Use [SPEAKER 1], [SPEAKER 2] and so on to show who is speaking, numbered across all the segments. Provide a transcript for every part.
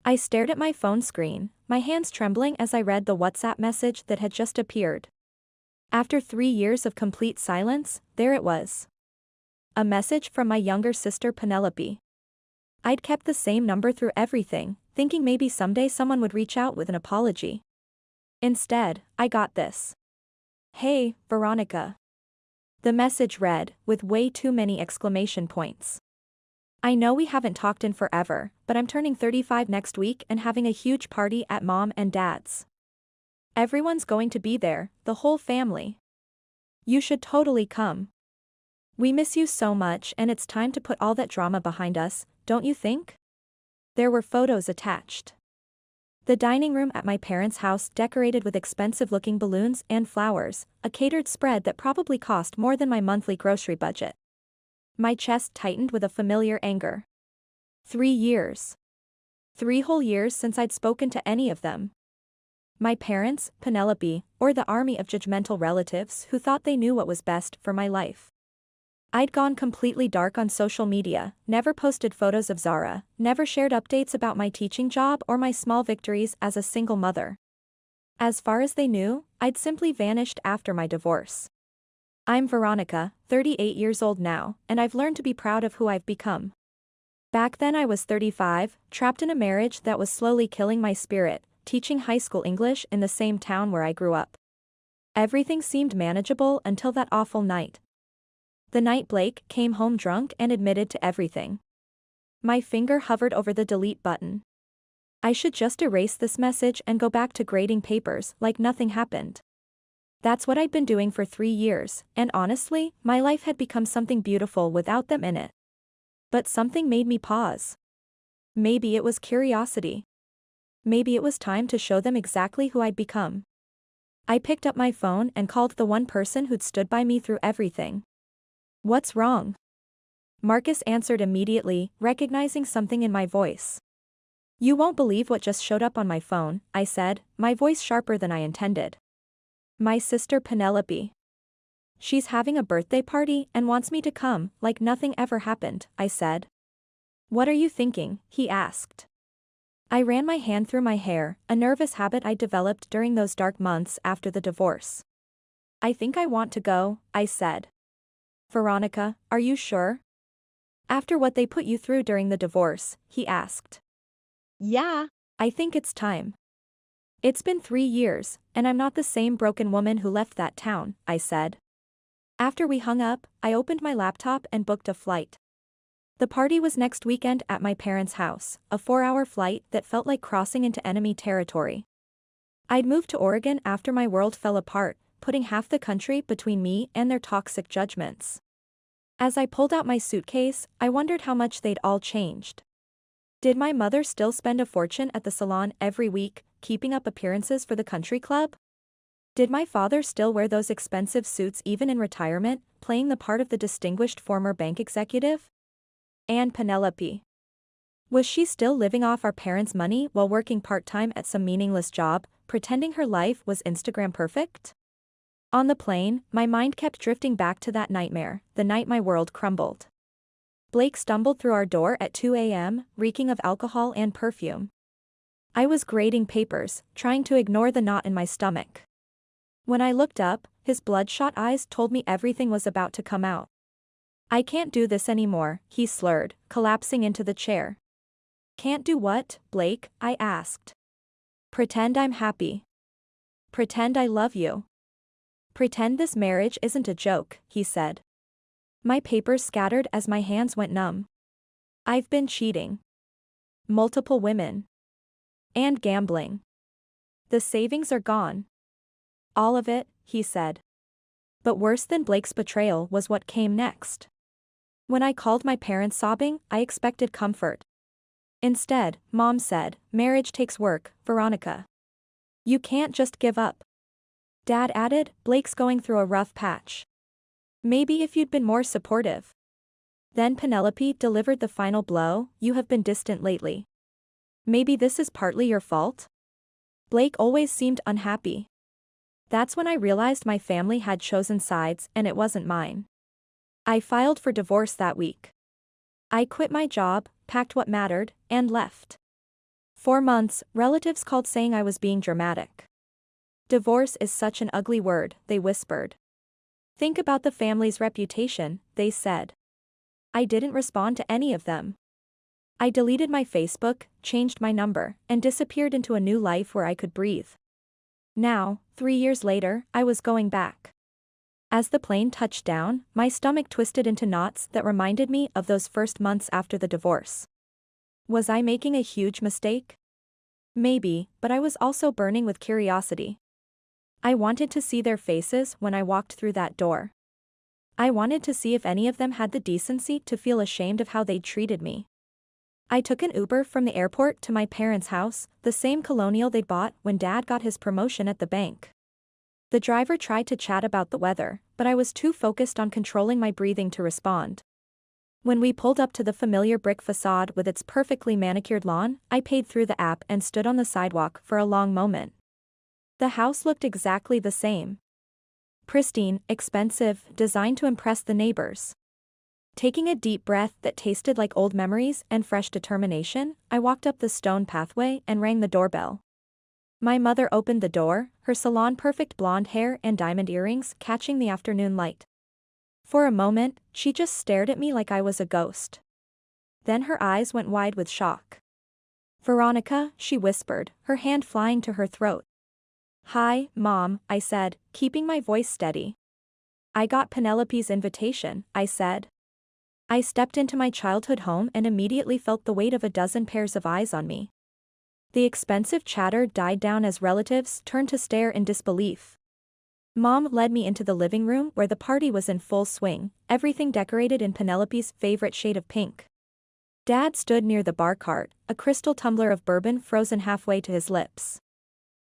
[SPEAKER 1] I stared at my phone screen, my hands trembling as I read the WhatsApp message that had just appeared. After 3 years of complete silence, there it was. A message from my younger sister Penelope. I'd kept the same number through everything, thinking maybe someday someone would reach out with an apology. Instead, I got this. "Hey, Veronica." The message read, with way too many exclamation points. "I know we haven't talked in forever, but I'm turning 35 next week and having a huge party at Mom and Dad's. Everyone's going to be there, the whole family. You should totally come. We miss you so much and it's time to put all that drama behind us, don't you think?" There were photos attached. The dining room at my parents' house decorated with expensive-looking balloons and flowers, a catered spread that probably cost more than my monthly grocery budget. My chest tightened with a familiar anger. 3 years. 3 whole years since I'd spoken to any of them. My parents, Penelope, or the army of judgmental relatives who thought they knew what was best for my life. I'd gone completely dark on social media, never posted photos of Zara, never shared updates about my teaching job or my small victories as a single mother. As far as they knew, I'd simply vanished after my divorce. I'm Veronica, 38 years old now, and I've learned to be proud of who I've become. Back then I was 35, trapped in a marriage that was slowly killing my spirit, teaching high school English in the same town where I grew up. Everything seemed manageable until that awful night. The night Blake came home drunk and admitted to everything. My finger hovered over the delete button. I should just erase this message and go back to grading papers like nothing happened. That's what I'd been doing for 3 years, and honestly, my life had become something beautiful without them in it. But something made me pause. Maybe it was curiosity. Maybe it was time to show them exactly who I'd become. I picked up my phone and called the one person who'd stood by me through everything. "What's wrong?" Marcus answered immediately, recognizing something in my voice. "You won't believe what just showed up on my phone," I said, my voice sharper than I intended. "My sister Penelope. She's having a birthday party and wants me to come, like nothing ever happened," I said. "What are you thinking?" he asked. I ran my hand through my hair, a nervous habit I developed during those dark months after the divorce. "I think I want to go," I said. "Veronica, are you sure? After what they put you through during the divorce," he asked. "Yeah, I think it's time. It's been 3 years, and I'm not the same broken woman who left that town," I said. After we hung up, I opened my laptop and booked a flight. The party was next weekend at my parents' house, a 4-hour flight that felt like crossing into enemy territory. I'd moved to Oregon after my world fell apart, putting half the country between me and their toxic judgments. As I pulled out my suitcase, I wondered how much they'd all changed. Did my mother still spend a fortune at the salon every week, keeping up appearances for the country club? Did my father still wear those expensive suits even in retirement, playing the part of the distinguished former bank executive? And Penelope. Was she still living off our parents' money while working part-time at some meaningless job, pretending her life was Instagram perfect? On the plane, my mind kept drifting back to that nightmare, the night my world crumbled. Blake stumbled through our door at 2 a.m., reeking of alcohol and perfume. I was grading papers, trying to ignore the knot in my stomach. When I looked up, his bloodshot eyes told me everything was about to come out. "I can't do this anymore," he slurred, collapsing into the chair. "Can't do what, Blake?" I asked. "Pretend I'm happy. Pretend I love you. Pretend this marriage isn't a joke," he said. My papers scattered as my hands went numb. "I've been cheating. Multiple women. And gambling. The savings are gone. All of it," he said. But worse than Blake's betrayal was what came next. When I called my parents sobbing, I expected comfort. Instead, Mom said, "Marriage takes work, Veronica. You can't just give up." Dad added, "Blake's going through a rough patch. Maybe if you'd been more supportive." Then Penelope delivered the final blow, "You have been distant lately. Maybe this is partly your fault?" Blake always seemed unhappy. That's when I realized my family had chosen sides and it wasn't mine. I filed for divorce that week. I quit my job, packed what mattered, and left. 4 months, relatives called saying I was being dramatic. Divorce is such an ugly word, they whispered. Think about the family's reputation, they said. I didn't respond to any of them. I deleted my Facebook, changed my number, and disappeared into a new life where I could breathe. Now, 3 years later, I was going back. As the plane touched down, my stomach twisted into knots that reminded me of those first months after the divorce. Was I making a huge mistake? Maybe, but I was also burning with curiosity. I wanted to see their faces when I walked through that door. I wanted to see if any of them had the decency to feel ashamed of how they'd treated me. I took an Uber from the airport to my parents' house, the same colonial they'd bought when Dad got his promotion at the bank. The driver tried to chat about the weather, but I was too focused on controlling my breathing to respond. When we pulled up to the familiar brick facade with its perfectly manicured lawn, I paid through the app and stood on the sidewalk for a long moment. The house looked exactly the same. Pristine, expensive, designed to impress the neighbors. Taking a deep breath that tasted like old memories and fresh determination, I walked up the stone pathway and rang the doorbell. My mother opened the door, her salon-perfect blonde hair and diamond earrings catching the afternoon light. For a moment, she just stared at me like I was a ghost. Then her eyes went wide with shock. "Veronica," she whispered, her hand flying to her throat. "Hi, Mom," I said, keeping my voice steady. "I got Penelope's invitation," I said. I stepped into my childhood home and immediately felt the weight of a dozen pairs of eyes on me. The expensive chatter died down as relatives turned to stare in disbelief. Mom led me into the living room where the party was in full swing, everything decorated in Penelope's favorite shade of pink. Dad stood near the bar cart, a crystal tumbler of bourbon frozen halfway to his lips.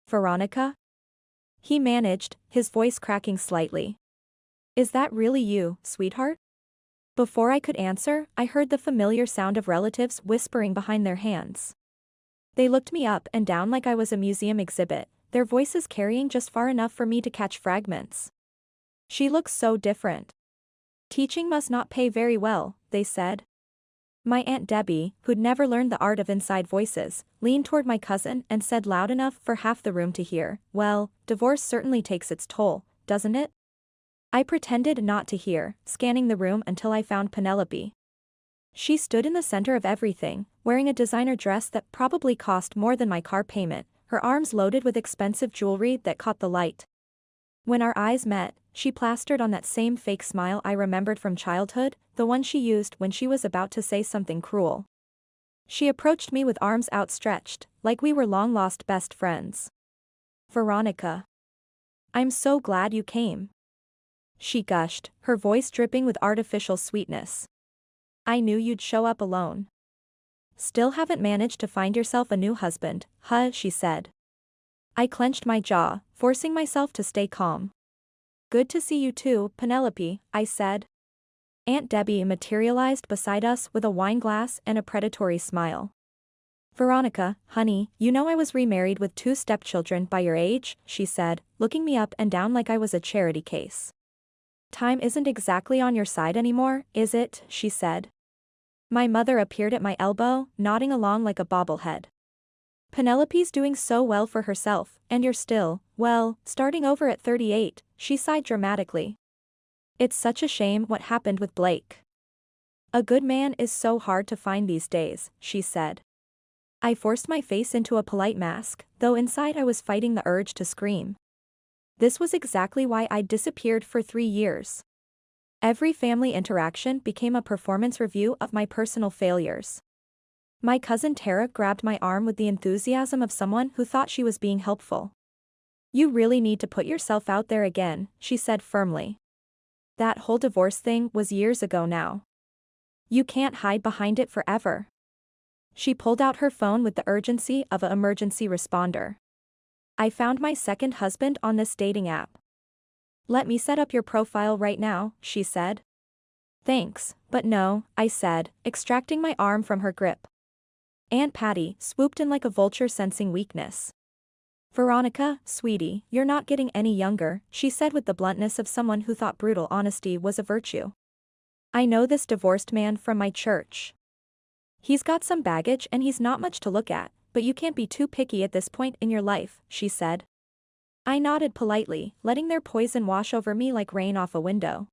[SPEAKER 1] "Veronica?" He managed, his voice cracking slightly. "Is that really you, sweetheart?" Before I could answer, I heard the familiar sound of relatives whispering behind their hands. They looked me up and down like I was a museum exhibit, their voices carrying just far enough for me to catch fragments. "She looks so different. Teaching must not pay very well," they said. My Aunt Debbie, who'd never learned the art of inside voices, leaned toward my cousin and said loud enough for half the room to hear, "Well, divorce certainly takes its toll, doesn't it?" I pretended not to hear, scanning the room until I found Penelope. She stood in the center of everything, wearing a designer dress that probably cost more than my car payment, her arms loaded with expensive jewelry that caught the light. When our eyes met, she plastered on that same fake smile I remembered from childhood, the one she used when she was about to say something cruel. She approached me with arms outstretched, like we were long-lost best friends. "Veronica. I'm so glad you came." She gushed, her voice dripping with artificial sweetness. "I knew you'd show up alone. Still haven't managed to find yourself a new husband, huh?" she said. I clenched my jaw, forcing myself to stay calm. "Good to see you too, Penelope," I said. Aunt Debbie materialized beside us with a wine glass and a predatory smile. "Veronica, honey, you know I was remarried with 2 stepchildren by your age," she said, looking me up and down like I was a charity case. "Time isn't exactly on your side anymore, is it?" she said. My mother appeared at my elbow, nodding along like a bobblehead. "Penelope's doing so well for herself, and you're still, well, starting over at 38, she sighed dramatically. "It's such a shame what happened with Blake. A good man is so hard to find these days," she said. I forced my face into a polite mask, though inside I was fighting the urge to scream. This was exactly why I'd disappeared for 3 years. Every family interaction became a performance review of my personal failures. My cousin Tara grabbed my arm with the enthusiasm of someone who thought she was being helpful. "You really need to put yourself out there again," she said firmly. "That whole divorce thing was years ago now. You can't hide behind it forever." She pulled out her phone with the urgency of an emergency responder. "I found my second husband on this dating app. Let me set up your profile right now," she said. "Thanks, but no," I said, extracting my arm from her grip. Aunt Patty swooped in like a vulture sensing weakness. "Veronica, sweetie, you're not getting any younger," she said with the bluntness of someone who thought brutal honesty was a virtue. "I know this divorced man from my church. He's got some baggage and he's not much to look at, but you can't be too picky at this point in your life, she said. I nodded politely, letting their poison wash over me like rain off a window.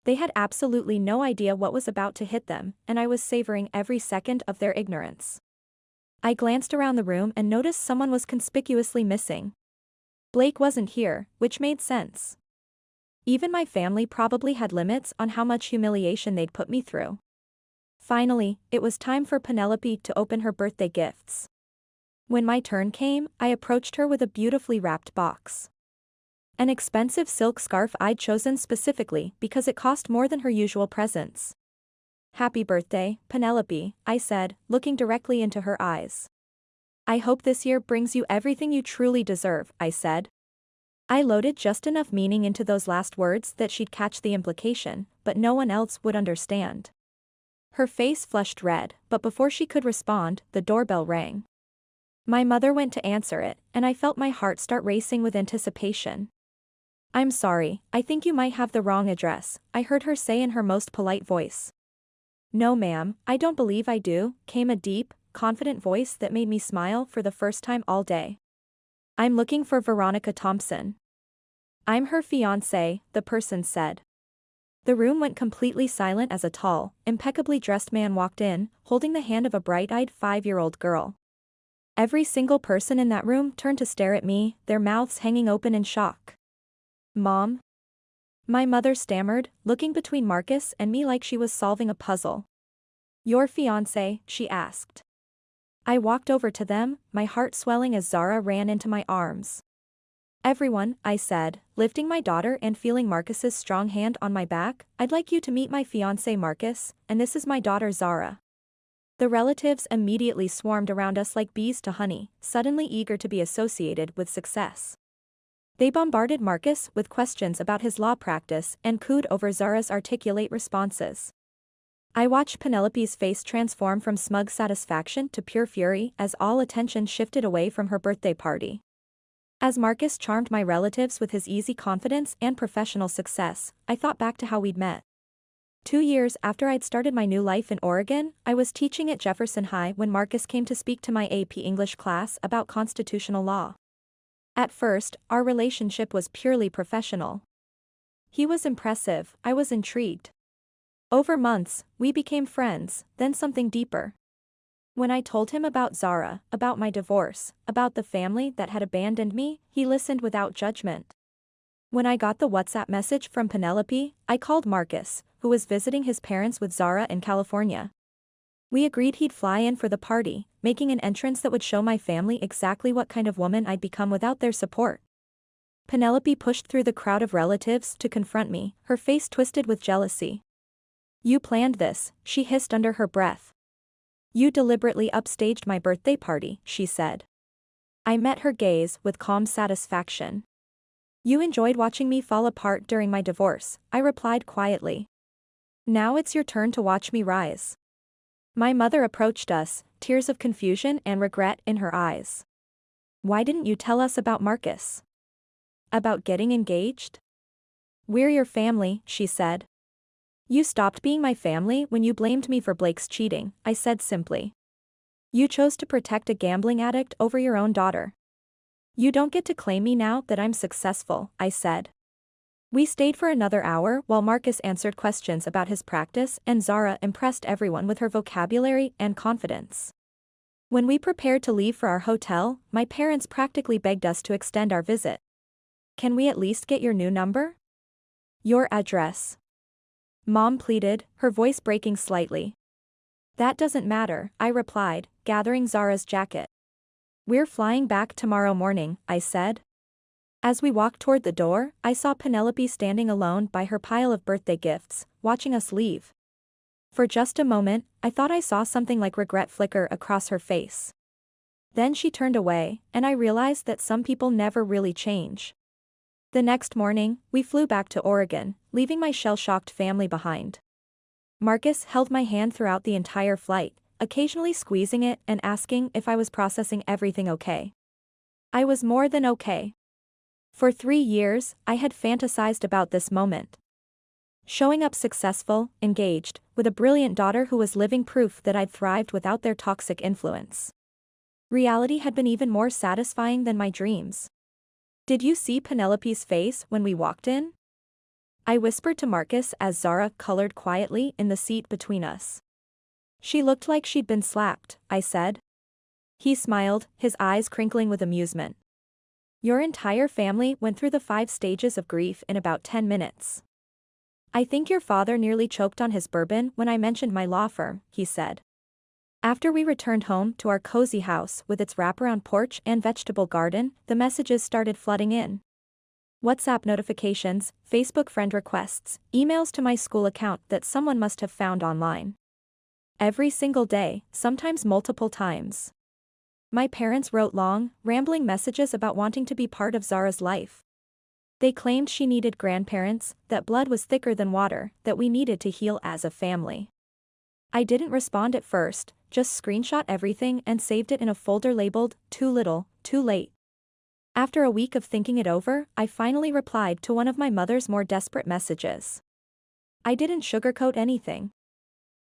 [SPEAKER 1] They had absolutely no idea what was about to hit them, and I was savoring every second of their ignorance. I glanced around the room and noticed someone was conspicuously missing. Blake wasn't here, which made sense. Even my family probably had limits on how much humiliation they'd put me through. Finally, it was time for Penelope to open her birthday gifts. When my turn came, I approached her with a beautifully wrapped box. An expensive silk scarf I'd chosen specifically because it cost more than her usual presents. Happy birthday, Penelope, I said, looking directly into her eyes. I hope this year brings you everything you truly deserve, I said. I loaded just enough meaning into those last words that she'd catch the implication, but no one else would understand. Her face flushed red, but before she could respond, the doorbell rang. My mother went to answer it, and I felt my heart start racing with anticipation. I'm sorry, I think you might have the wrong address, I heard her say in her most polite voice. No ma'am, I don't believe I do, came a deep, confident voice that made me smile for the first time all day. I'm looking for Veronica Thompson. I'm her fiancé, the person said. The room went completely silent as a tall, impeccably dressed man walked in, holding the hand of a bright-eyed 5-year-old girl. Every single person in that room turned to stare at me, their mouths hanging open in shock. Mom? My mother stammered, looking between Marcus and me like she was solving a puzzle. Your fiancé, she asked. I walked over to them, my heart swelling as Zara ran into my arms. Everyone, I said, lifting my daughter and feeling Marcus's strong hand on my back, I'd like you to meet my fiancé Marcus, and this is my daughter Zara. The relatives immediately swarmed around us like bees to honey, suddenly eager to be associated with success. They bombarded Marcus with questions about his law practice and cooed over Zara's articulate responses. I watched Penelope's face transform from smug satisfaction to pure fury as all attention shifted away from her birthday party. As Marcus charmed my relatives with his easy confidence and professional success, I thought back to how we'd met. 2 years after I'd started my new life in Oregon, I was teaching at Jefferson High when Marcus came to speak to my AP English class about constitutional law. At first, our relationship was purely professional. He was impressive, I was intrigued. Over months, we became friends, then something deeper. When I told him about Zara, about my divorce, about the family that had abandoned me, he listened without judgment. When I got the WhatsApp message from Penelope, I called Marcus, who was visiting his parents with Zara in California. We agreed he'd fly in for the party, making an entrance that would show my family exactly what kind of woman I'd become without their support. Penelope pushed through the crowd of relatives to confront me, her face twisted with jealousy. You planned this, she hissed under her breath. You deliberately upstaged my birthday party, she said. I met her gaze with calm satisfaction. You enjoyed watching me fall apart during my divorce, I replied quietly. Now it's your turn to watch me rise. My mother approached us, tears of confusion and regret in her eyes. Why didn't you tell us about Marcus? About getting engaged? We're your family, she said. You stopped being my family when you blamed me for Blake's cheating, I said simply. You chose to protect a gambling addict over your own daughter. You don't get to claim me now that I'm successful, I said. We stayed for another hour while Marcus answered questions about his practice and Zara impressed everyone with her vocabulary and confidence. When we prepared to leave for our hotel, my parents practically begged us to extend our visit. Can we at least get your new number? Your address. Mom pleaded, her voice breaking slightly. That doesn't matter, I replied, gathering Zara's jacket. We're flying back tomorrow morning, I said. As we walked toward the door, I saw Penelope standing alone by her pile of birthday gifts, watching us leave. For just a moment, I thought I saw something like regret flicker across her face. Then she turned away, and I realized that some people never really change. The next morning, we flew back to Oregon, leaving my shell-shocked family behind. Marcus held my hand throughout the entire flight, occasionally squeezing it and asking if I was processing everything okay. I was more than okay. For 3 years, I had fantasized about this moment. Showing up successful, engaged, with a brilliant daughter who was living proof that I'd thrived without their toxic influence. Reality had been even more satisfying than my dreams. Did you see Penelope's face when we walked in? I whispered to Marcus as Zara colored quietly in the seat between us. She looked like she'd been slapped, I said. He smiled, his eyes crinkling with amusement. Your entire family went through the 5 stages of grief in about 10 minutes. I think your father nearly choked on his bourbon when I mentioned my law firm, he said. After we returned home to our cozy house with its wraparound porch and vegetable garden, the messages started flooding in. WhatsApp notifications, Facebook friend requests, emails to my school account that someone must have found online. Every single day, sometimes multiple times. My parents wrote long, rambling messages about wanting to be part of Zara's life. They claimed she needed grandparents, that blood was thicker than water, that we needed to heal as a family. I didn't respond at first, just screenshot everything and saved it in a folder labeled, "Too little, too late." After a week of thinking it over, I finally replied to one of my mother's more desperate messages. I didn't sugarcoat anything.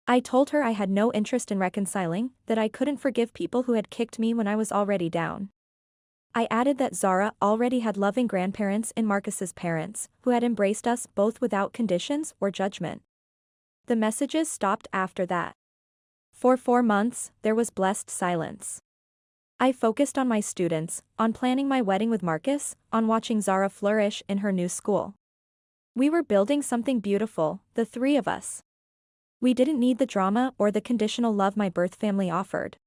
[SPEAKER 1] I told her I had no interest in reconciling, that I couldn't forgive people who had kicked me when I was already down. I added that Zara already had loving grandparents in Marcus's parents, who had embraced us both without conditions or judgment. The messages stopped after that. For 4 months, there was blessed silence. I focused on my students, on planning my wedding with Marcus, on watching Zara flourish in her new school. We were building something beautiful, the 3 of us. We didn't need the drama or the conditional love my birth family offered.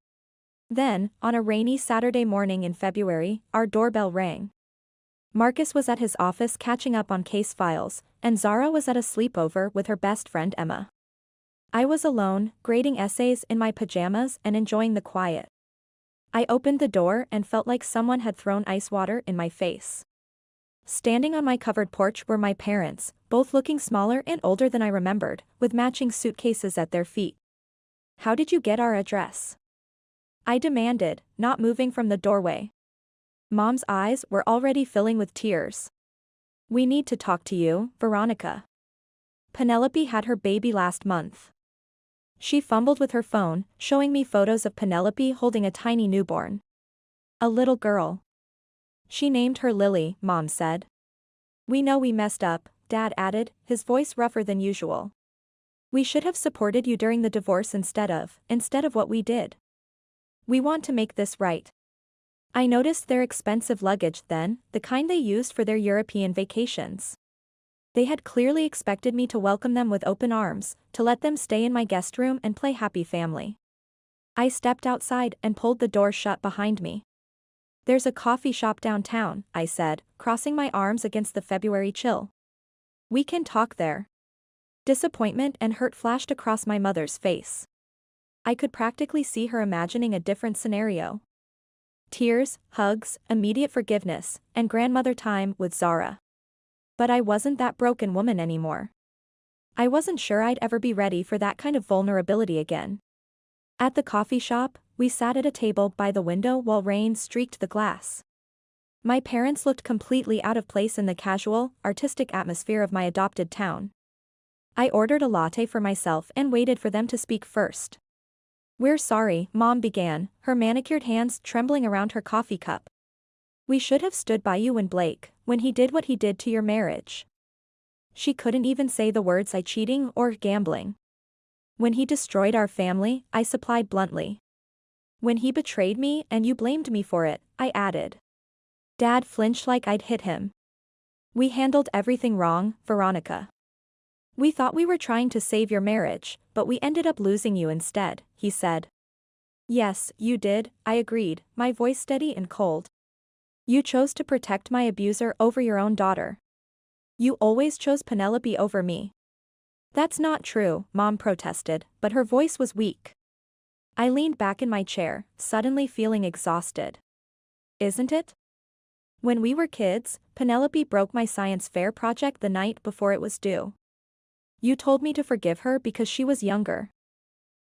[SPEAKER 1] Then, on a rainy Saturday morning in February, our doorbell rang. Marcus was at his office catching up on case files, and Zara was at a sleepover with her best friend Emma. I was alone, grading essays in my pajamas and enjoying the quiet. I opened the door and felt like someone had thrown ice water in my face. Standing on my covered porch were my parents, both looking smaller and older than I remembered, with matching suitcases at their feet. "How did you get our address?" I demanded, not moving from the doorway. Mom's eyes were already filling with tears. "We need to talk to you, Veronica. Penelope had her baby last month." She fumbled with her phone, showing me photos of Penelope holding a tiny newborn. A little girl. "She named her Lily," Mom said. "We know we messed up," Dad added, his voice rougher than usual. "We should have supported you during the divorce instead of what we did. We want to make this right." I noticed their expensive luggage then, the kind they used for their European vacations. They had clearly expected me to welcome them with open arms, to let them stay in my guest room and play happy family. I stepped outside and pulled the door shut behind me. "There's a coffee shop downtown," I said, crossing my arms against the February chill. "We can talk there." Disappointment and hurt flashed across my mother's face. I could practically see her imagining a different scenario. Tears, hugs, immediate forgiveness, and grandmother time with Zara. But I wasn't that broken woman anymore. I wasn't sure I'd ever be ready for that kind of vulnerability again. At the coffee shop, we sat at a table by the window while rain streaked the glass. My parents looked completely out of place in the casual, artistic atmosphere of my adopted town. I ordered a latte for myself and waited for them to speak first. "We're sorry," Mom began, her manicured hands trembling around her coffee cup. "We should have stood by you when he did what he did to your marriage." She couldn't even say the words "I cheating" or "gambling." "When he destroyed our family," I supplied bluntly. "When he betrayed me and you blamed me for it," I added. Dad flinched like I'd hit him. "We handled everything wrong, Veronica. We thought we were trying to save your marriage, but we ended up losing you instead," he said. "Yes, you did," I agreed, my voice steady and cold. "You chose to protect my abuser over your own daughter. You always chose Penelope over me." "That's not true," Mom protested, but her voice was weak. I leaned back in my chair, suddenly feeling exhausted. "Isn't it? When we were kids, Penelope broke my science fair project the night before it was due. You told me to forgive her because she was younger.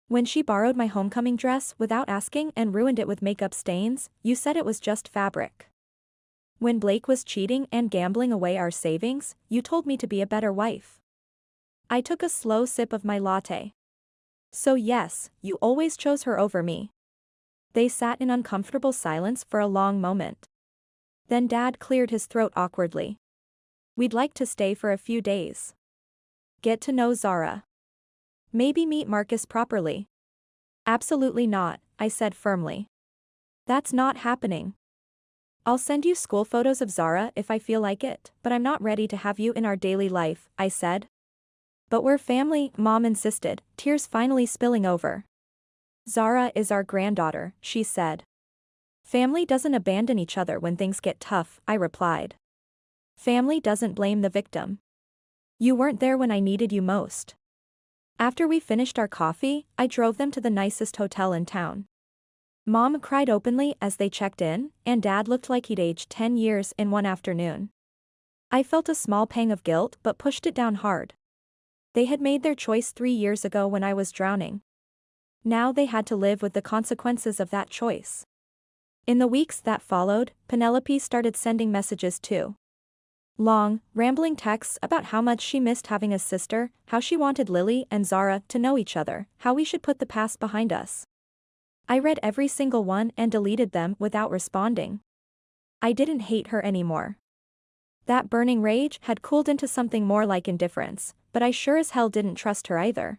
[SPEAKER 1] When she borrowed my homecoming dress without asking and ruined it with makeup stains, you said it was just fabric. When Blake was cheating and gambling away our savings, you told me to be a better wife." I took a slow sip of my latte. "So yes, you always chose her over me." They sat in uncomfortable silence for a long moment. Then Dad cleared his throat awkwardly. We'd like to stay for a few days. Get to know Zara. Maybe meet Marcus properly. Absolutely not, I said firmly. That's not happening. I'll send you school photos of Zara if I feel like it, but I'm not ready to have you in our daily life, I said. But we're family, Mom insisted, tears finally spilling over. Zara is our granddaughter, she said. Family doesn't abandon each other when things get tough, I replied. Family doesn't blame the victim. You weren't there when I needed you most. After we finished our coffee, I drove them to the nicest hotel in town. Mom cried openly as they checked in, and Dad looked like he'd aged 10 years in one afternoon. I felt a small pang of guilt but pushed it down hard. They had made their choice 3 years ago when I was drowning. Now they had to live with the consequences of that choice. In the weeks that followed, Penelope started sending messages too. Long, rambling texts about how much she missed having a sister, how she wanted Lily and Zara to know each other, how we should put the past behind us. I read every single one and deleted them without responding. I didn't hate her anymore. That burning rage had cooled into something more like indifference, but I sure as hell didn't trust her either.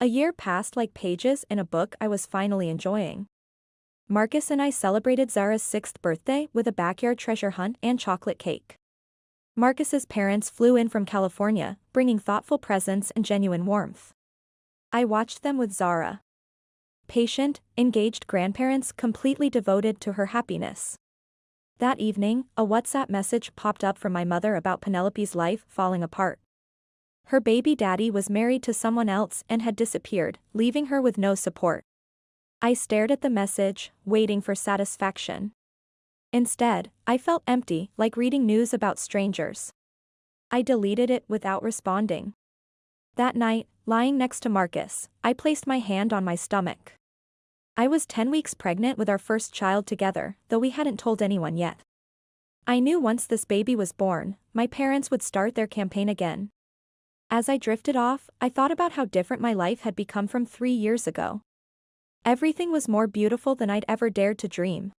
[SPEAKER 1] A year passed like pages in a book I was finally enjoying. Marcus and I celebrated Zara's 6th birthday with a backyard treasure hunt and chocolate cake. Marcus's parents flew in from California, bringing thoughtful presents and genuine warmth. I watched them with Zara. Patient, engaged grandparents completely devoted to her happiness. That evening, a WhatsApp message popped up from my mother about Penelope's life falling apart. Her baby daddy was married to someone else and had disappeared, leaving her with no support. I stared at the message, waiting for satisfaction. Instead, I felt empty, like reading news about strangers. I deleted it without responding. That night, lying next to Marcus, I placed my hand on my stomach. I was 10 weeks pregnant with our first child together, though we hadn't told anyone yet. I knew once this baby was born, my parents would start their campaign again. As I drifted off, I thought about how different my life had become from 3 years ago. Everything was more beautiful than I'd ever dared to dream.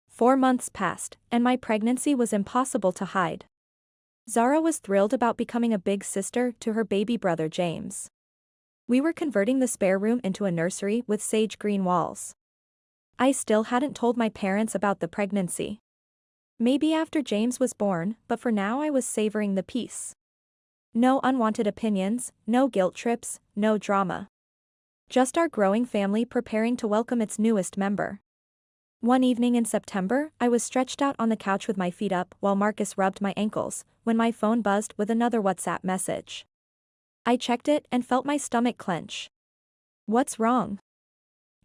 [SPEAKER 1] 4 months passed, and my pregnancy was impossible to hide. Zara was thrilled about becoming a big sister to her baby brother James. We were converting the spare room into a nursery with sage green walls. I still hadn't told my parents about the pregnancy. Maybe after James was born, but for now I was savoring the peace. No unwanted opinions, no guilt trips, no drama. Just our growing family preparing to welcome its newest member. One evening in September, I was stretched out on the couch with my feet up while Marcus rubbed my ankles, when my phone buzzed with another WhatsApp message. I checked it and felt my stomach clench. What's wrong?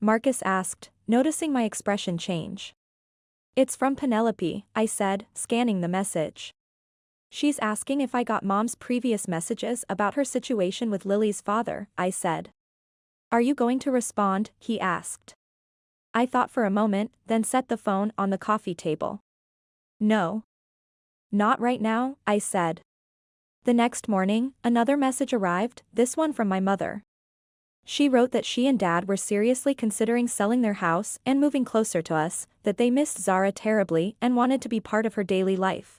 [SPEAKER 1] Marcus asked, noticing my expression change. It's from Penelope, I said, scanning the message. She's asking if I got Mom's previous messages about her situation with Lily's father, I said. Are you going to respond? He asked. I thought for a moment, then set the phone on the coffee table. No. Not right now, I said. The next morning, another message arrived, this one from my mother. She wrote that she and Dad were seriously considering selling their house and moving closer to us, that they missed Zara terribly and wanted to be part of her daily life.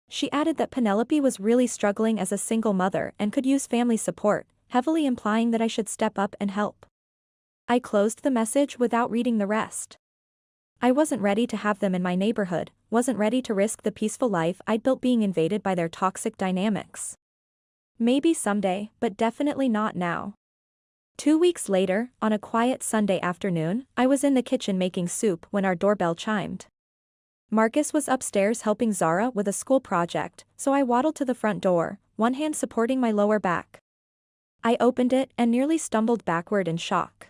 [SPEAKER 1] She added that Penelope was really struggling as a single mother and could use family support, heavily implying that I should step up and help. I closed the message without reading the rest. I wasn't ready to have them in my neighborhood, wasn't ready to risk the peaceful life I'd built being invaded by their toxic dynamics. Maybe someday, but definitely not now. 2 weeks later, on a quiet Sunday afternoon, I was in the kitchen making soup when our doorbell chimed. Marcus was upstairs helping Zara with a school project, so I waddled to the front door, one hand supporting my lower back. I opened it and nearly stumbled backward in shock.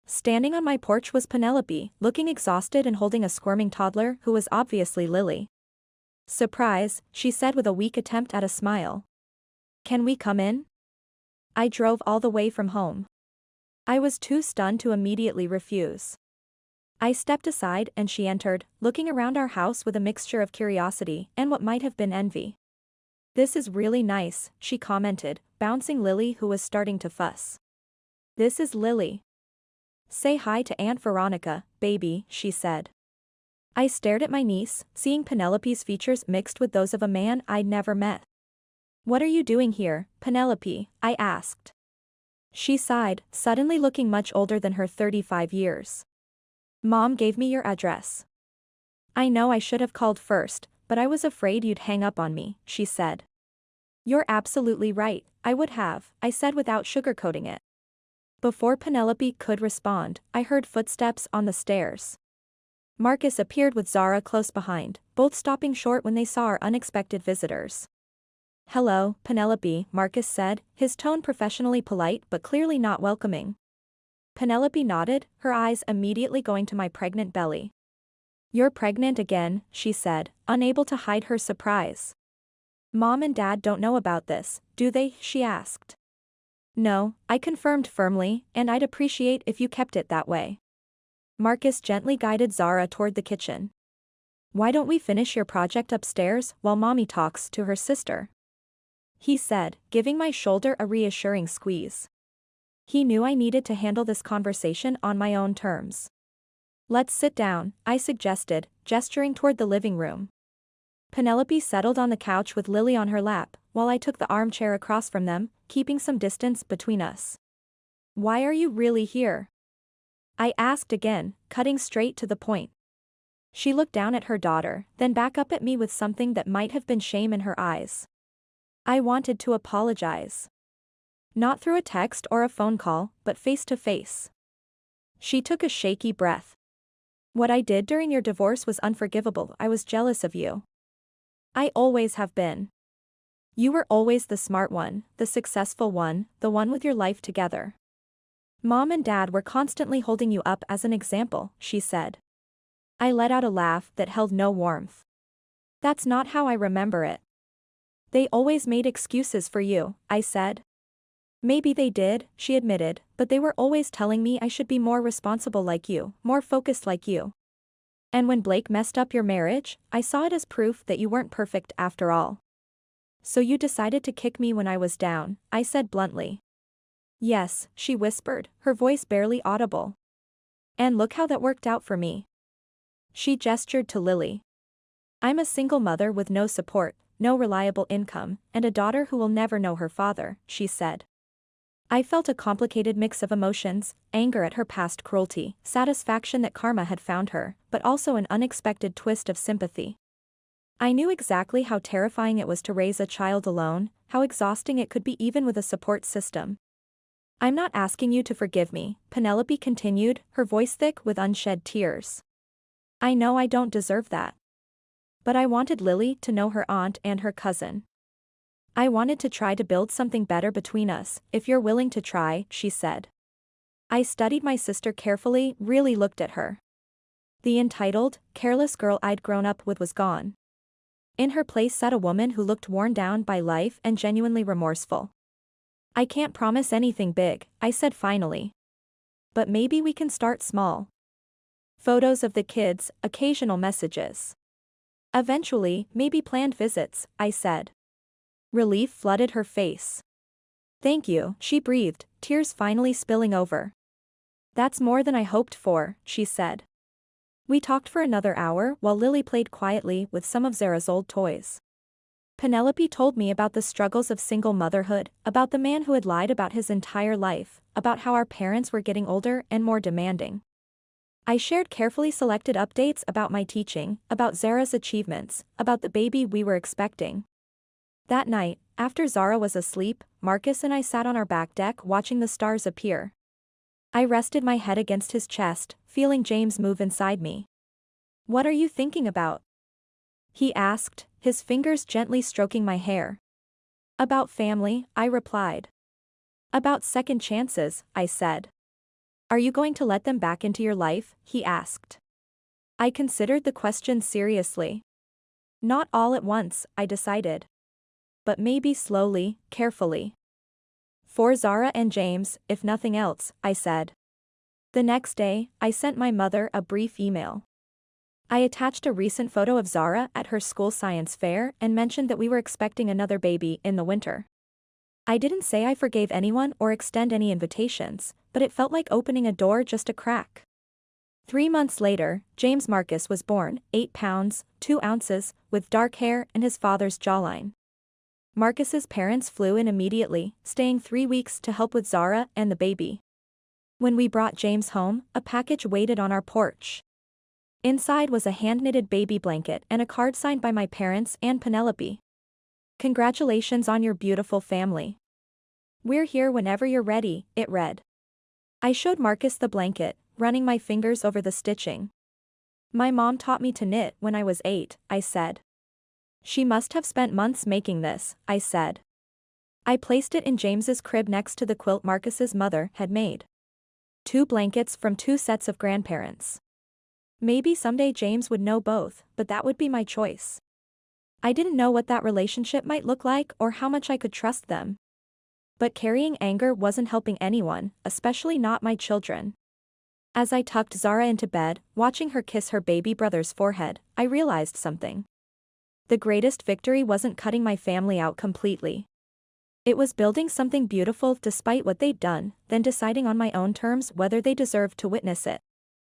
[SPEAKER 1] Standing on my porch was Penelope, looking exhausted and holding a squirming toddler who was obviously Lily. Surprise, she said with a weak attempt at a smile. Can we come in? I drove all the way from home. I was too stunned to immediately refuse. I stepped aside and she entered, looking around our house with a mixture of curiosity and what might have been envy. This is really nice, she commented, bouncing Lily who was starting to fuss. This is Lily. Say hi to Aunt Veronica, baby, she said. I stared at my niece, seeing Penelope's features mixed with those of a man I'd never met. What are you doing here, Penelope? I asked. She sighed, suddenly looking much older than her 35 years. Mom gave me your address. I know I should have called first, but I was afraid you'd hang up on me, she said. You're absolutely right, I would have, I said without sugarcoating it. Before Penelope could respond, I heard footsteps on the stairs. Marcus appeared with Zara close behind, both stopping short when they saw our unexpected visitors. Hello, Penelope, Marcus said, his tone professionally polite but clearly not welcoming. Penelope nodded, her eyes immediately going to my pregnant belly. You're pregnant again, she said, unable to hide her surprise. Mom and Dad don't know about this, do they? She asked. No, I confirmed firmly, and I'd appreciate if you kept it that way. Marcus gently guided Zara toward the kitchen. Why don't we finish your project upstairs while Mommy talks to her sister? He said, giving my shoulder a reassuring squeeze. He knew I needed to handle this conversation on my own terms. Let's sit down, I suggested, gesturing toward the living room. Penelope settled on the couch with Lily on her lap, while I took the armchair across from them, keeping some distance between us. Why are you really here? I asked again, cutting straight to the point. She looked down at her daughter, then back up at me with something that might have been shame in her eyes. I wanted to apologize. Not through a text or a phone call, but face to face. She took a shaky breath. What I did during your divorce was unforgivable. I was jealous of you. I always have been. You were always the smart one, the successful one, the one with your life together. Mom and Dad were constantly holding you up as an example, she said. I let out a laugh that held no warmth. That's not how I remember it. They always made excuses for you, I said. Maybe they did, she admitted, but they were always telling me I should be more responsible like you, more focused like you. And when Blake messed up your marriage, I saw it as proof that you weren't perfect after all. So you decided to kick me when I was down, I said bluntly. Yes, she whispered, her voice barely audible. And look how that worked out for me. She gestured to Lily. I'm a single mother with no support, no reliable income, and a daughter who will never know her father, she said. I felt a complicated mix of emotions, anger at her past cruelty, satisfaction that karma had found her, but also an unexpected twist of sympathy. I knew exactly how terrifying it was to raise a child alone, how exhausting it could be even with a support system. I'm not asking you to forgive me, Penelope continued, her voice thick with unshed tears. I know I don't deserve that. But I wanted Lily to know her aunt and her cousin. I wanted to try to build something better between us, if you're willing to try, she said. I studied my sister carefully, really looked at her. The entitled, careless girl I'd grown up with was gone. In her place sat a woman who looked worn down by life and genuinely remorseful. I can't promise anything big, I said finally. But maybe we can start small. Photos of the kids, occasional messages. Eventually, maybe planned visits, I said. Relief flooded her face. Thank you, she breathed, tears finally spilling over. That's more than I hoped for, she said. We talked for another hour while Lily played quietly with some of Zara's old toys. Penelope told me about the struggles of single motherhood, about the man who had lied about his entire life, about how our parents were getting older and more demanding. I shared carefully selected updates about my teaching, about Zara's achievements, about the baby we were expecting. That night, after Zara was asleep, Marcus and I sat on our back deck watching the stars appear. I rested my head against his chest, feeling James move inside me. What are you thinking about? He asked, his fingers gently stroking my hair. About family, I replied. About second chances, I said. Are you going to let them back into your life? He asked. I considered the question seriously. Not all at once, I decided. But maybe slowly, carefully. For Zara and James, if nothing else, I said. The next day, I sent my mother a brief email. I attached a recent photo of Zara at her school science fair and mentioned that we were expecting another baby in the winter. I didn't say I forgave anyone or extend any invitations, but it felt like opening a door just a crack. 3 months later, James Marcus was born, 8 pounds, 2 ounces, with dark hair and his father's jawline. Marcus's parents flew in immediately, staying 3 weeks to help with Zara and the baby. When we brought James home, a package waited on our porch. Inside was a hand-knitted baby blanket and a card signed by my parents and Penelope. "Congratulations on your beautiful family. We're here whenever you're ready," it read. I showed Marcus the blanket, running my fingers over the stitching. "My mom taught me to knit when I was 8, I said. "She must have spent months making this," I said. I placed it in James's crib next to the quilt Marcus's mother had made. 2 blankets from 2 sets of grandparents. Maybe someday James would know both, but that would be my choice. I didn't know what that relationship might look like or how much I could trust them. But carrying anger wasn't helping anyone, especially not my children. As I tucked Zara into bed, watching her kiss her baby brother's forehead, I realized something. The greatest victory wasn't cutting my family out completely. It was building something beautiful despite what they'd done, then deciding on my own terms whether they deserved to witness it.